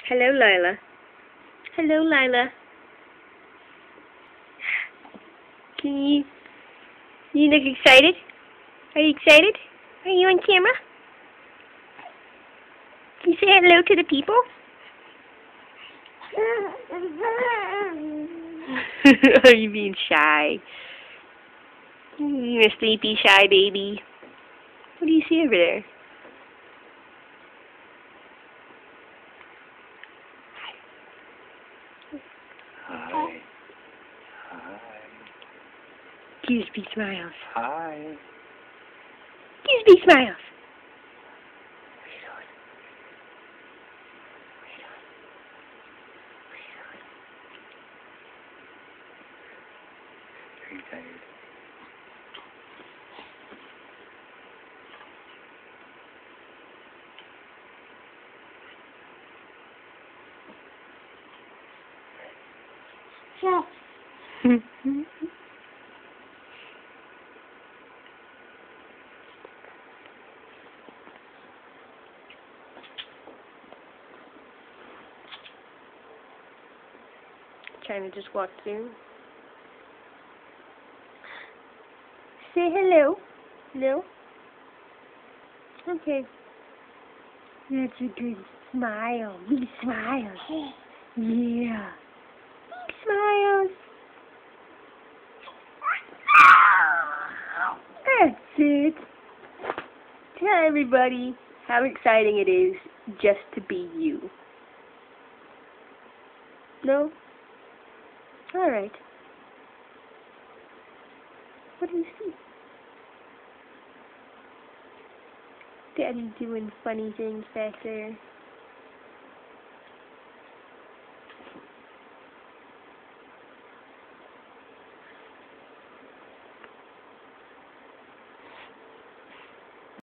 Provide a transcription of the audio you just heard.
Hello, Lila. Hello, Lila. Can you look excited? Are you excited? Are you on camera? Can you say hello to the people? Are you being shy? You're a sleepy, shy baby. What do you see over there? Hi. Hi. Gooseby smiles. Hi. Gooseby smiles. Are you tired? Trying to just walk through. Say hello. Hello? Okay. That's a good smile. Big smiles. Yeah. Big smiles. That's it. Tell everybody how exciting it is just to be you. No? Alright. What do you see? Daddy's doing funny things back there.